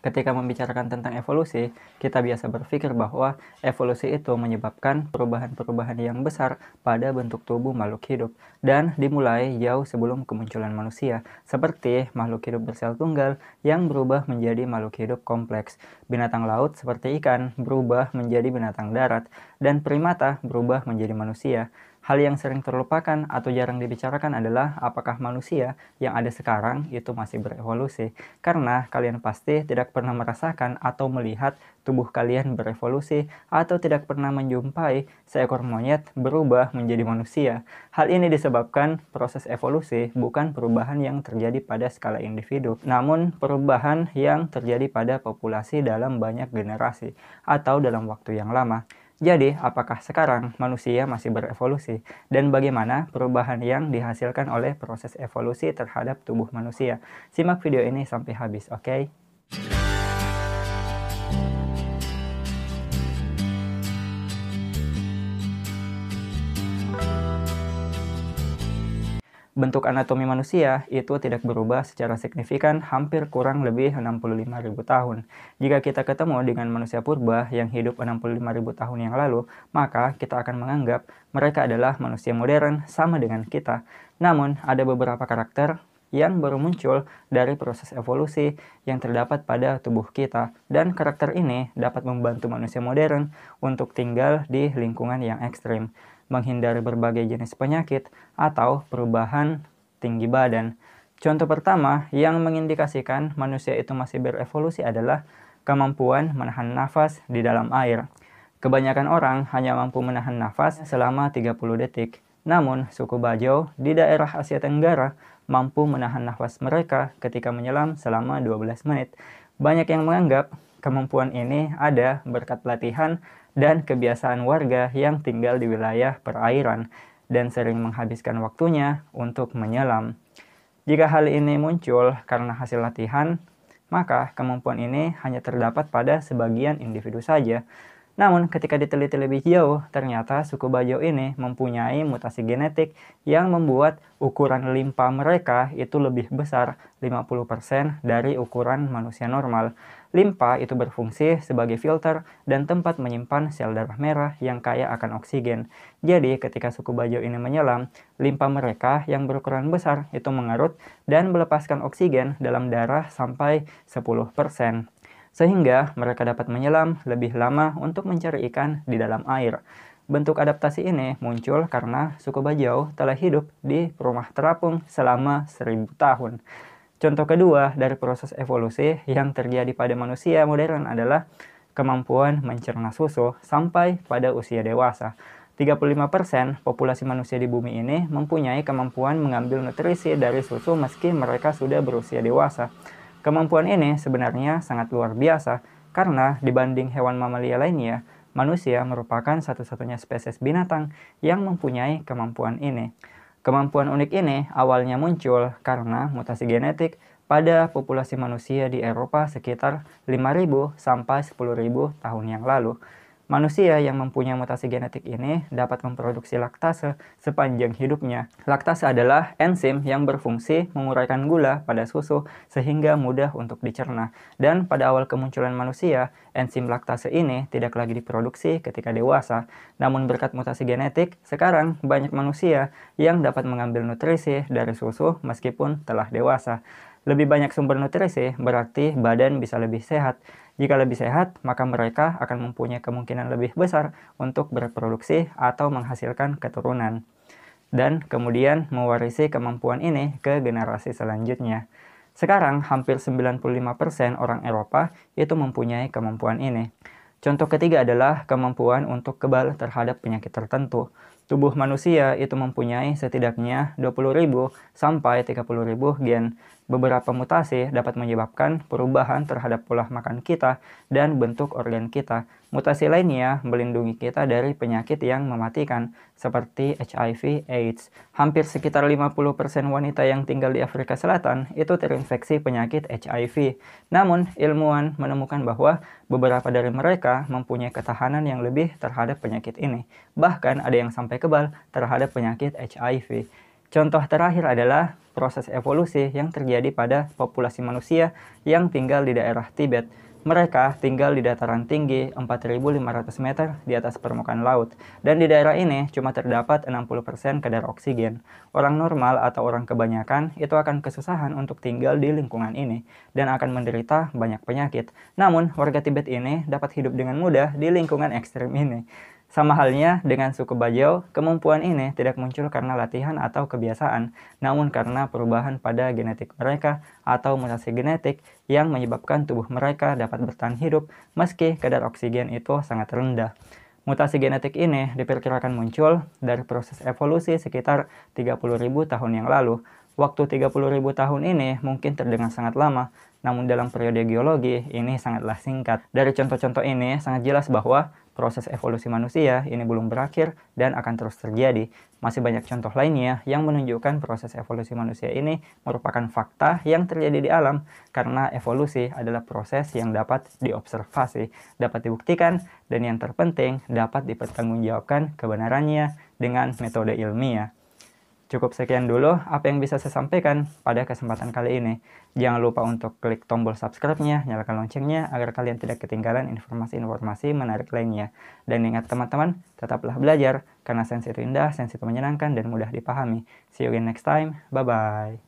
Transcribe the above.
Ketika membicarakan tentang evolusi, kita biasa berpikir bahwa evolusi itu menyebabkan perubahan-perubahan yang besar pada bentuk tubuh makhluk hidup dan dimulai jauh sebelum kemunculan manusia, seperti makhluk hidup bersel tunggal yang berubah menjadi makhluk hidup kompleks, binatang laut seperti ikan berubah menjadi binatang darat, dan primata berubah menjadi manusia. Hal yang sering terlupakan atau jarang dibicarakan adalah apakah manusia yang ada sekarang itu masih berevolusi. Karena kalian pasti tidak pernah merasakan atau melihat tubuh kalian berevolusi atau tidak pernah menjumpai seekor monyet berubah menjadi manusia. Hal ini disebabkan proses evolusi bukan perubahan yang terjadi pada skala individu, namun perubahan yang terjadi pada populasi dalam banyak generasi atau dalam waktu yang lama. Jadi, apakah sekarang manusia masih berevolusi? Dan bagaimana perubahan yang dihasilkan oleh proses evolusi terhadap tubuh manusia? Simak video ini sampai habis, oke? Bentuk anatomi manusia itu tidak berubah secara signifikan hampir kurang lebih 65.000 tahun. Jika kita ketemu dengan manusia purba yang hidup 65.000 tahun yang lalu, maka kita akan menganggap mereka adalah manusia modern sama dengan kita. Namun, ada beberapa karakter yang baru muncul dari proses evolusi yang terdapat pada tubuh kita, dan karakter ini dapat membantu manusia modern untuk tinggal di lingkungan yang ekstrim, menghindari berbagai jenis penyakit, atau perubahan tinggi badan. Contoh pertama yang mengindikasikan manusia itu masih berevolusi adalah kemampuan menahan nafas di dalam air. Kebanyakan orang hanya mampu menahan nafas selama 30 detik. Namun, suku Bajau di daerah Asia Tenggara mampu menahan nafas mereka ketika menyelam selama 12 menit. Banyak yang menganggap kemampuan ini ada berkat pelatihan dan kebiasaan warga yang tinggal di wilayah perairan dan sering menghabiskan waktunya untuk menyelam. Jika hal ini muncul karena hasil latihan, maka kemampuan ini hanya terdapat pada sebagian individu saja. Namun, ketika diteliti lebih jauh, ternyata suku Bajau ini mempunyai mutasi genetik yang membuat ukuran limpa mereka itu lebih besar 50% dari ukuran manusia normal. Limpa itu berfungsi sebagai filter dan tempat menyimpan sel darah merah yang kaya akan oksigen. Jadi, ketika suku Bajau ini menyelam, limpa mereka yang berukuran besar itu mengerut dan melepaskan oksigen dalam darah sampai 10%. Sehingga mereka dapat menyelam lebih lama untuk mencari ikan di dalam air. Bentuk adaptasi ini muncul karena suku Bajau telah hidup di rumah terapung selama 1000 tahun. Contoh kedua dari proses evolusi yang terjadi pada manusia modern adalah kemampuan mencerna susu sampai pada usia dewasa. 35% populasi manusia di bumi ini mempunyai kemampuan mengambil nutrisi dari susu meski mereka sudah berusia dewasa. Kemampuan ini sebenarnya sangat luar biasa karena dibanding hewan mamalia lainnya, manusia merupakan satu-satunya spesies binatang yang mempunyai kemampuan ini. Kemampuan unik ini awalnya muncul karena mutasi genetik pada populasi manusia di Eropa sekitar 5.000 sampai 10.000 tahun yang lalu. Manusia yang mempunyai mutasi genetik ini dapat memproduksi laktase sepanjang hidupnya. Laktase adalah enzim yang berfungsi menguraikan gula pada susu sehingga mudah untuk dicerna. Dan pada awal kemunculan manusia, enzim laktase ini tidak lagi diproduksi ketika dewasa. Namun berkat mutasi genetik, sekarang banyak manusia yang dapat mengambil nutrisi dari susu meskipun telah dewasa. Lebih banyak sumber nutrisi berarti badan bisa lebih sehat. Jika lebih sehat, maka mereka akan mempunyai kemungkinan lebih besar untuk berproduksi atau menghasilkan keturunan. Dan kemudian mewarisi kemampuan ini ke generasi selanjutnya. Sekarang, hampir 95% orang Eropa itu mempunyai kemampuan ini. Contoh ketiga adalah kemampuan untuk kebal terhadap penyakit tertentu. Tubuh manusia itu mempunyai setidaknya 20.000 sampai 30.000 gen. Beberapa mutasi dapat menyebabkan perubahan terhadap pola makan kita dan bentuk organ kita. Mutasi lainnya melindungi kita dari penyakit yang mematikan, seperti HIV/AIDS. Hampir sekitar 50% wanita yang tinggal di Afrika Selatan itu terinfeksi penyakit HIV. Namun, ilmuwan menemukan bahwa beberapa dari mereka mempunyai ketahanan yang lebih terhadap penyakit ini. Bahkan ada yang sampai kebal terhadap penyakit HIV. Contoh terakhir adalah proses evolusi yang terjadi pada populasi manusia yang tinggal di daerah Tibet. Mereka tinggal di dataran tinggi 4.500 meter di atas permukaan laut, dan di daerah ini cuma terdapat 60% kadar oksigen. Orang normal atau orang kebanyakan itu akan kesusahan untuk tinggal di lingkungan ini, dan akan menderita banyak penyakit. Namun, warga Tibet ini dapat hidup dengan mudah di lingkungan ekstrim ini. Sama halnya dengan suku Bajau, kemampuan ini tidak muncul karena latihan atau kebiasaan, namun karena perubahan pada genetik mereka atau mutasi genetik yang menyebabkan tubuh mereka dapat bertahan hidup meski kadar oksigen itu sangat rendah. Mutasi genetik ini diperkirakan muncul dari proses evolusi sekitar 30.000 tahun yang lalu. Waktu 30.000 tahun ini mungkin terdengar sangat lama, namun dalam periode geologi ini sangatlah singkat. Dari contoh-contoh ini sangat jelas bahwa proses evolusi manusia ini belum berakhir dan akan terus terjadi. Masih banyak contoh lainnya yang menunjukkan proses evolusi manusia ini merupakan fakta yang terjadi di alam, karena evolusi adalah proses yang dapat diobservasi, dapat dibuktikan, dan yang terpenting dapat dipertanggungjawabkan kebenarannya dengan metode ilmiah. Cukup sekian dulu apa yang bisa saya sampaikan pada kesempatan kali ini. Jangan lupa untuk klik tombol subscribe-nya, nyalakan loncengnya agar kalian tidak ketinggalan informasi-informasi menarik lainnya. Dan ingat teman-teman, tetaplah belajar, karena sains itu indah, sains itu menyenangkan, dan mudah dipahami. See you again next time. Bye-bye.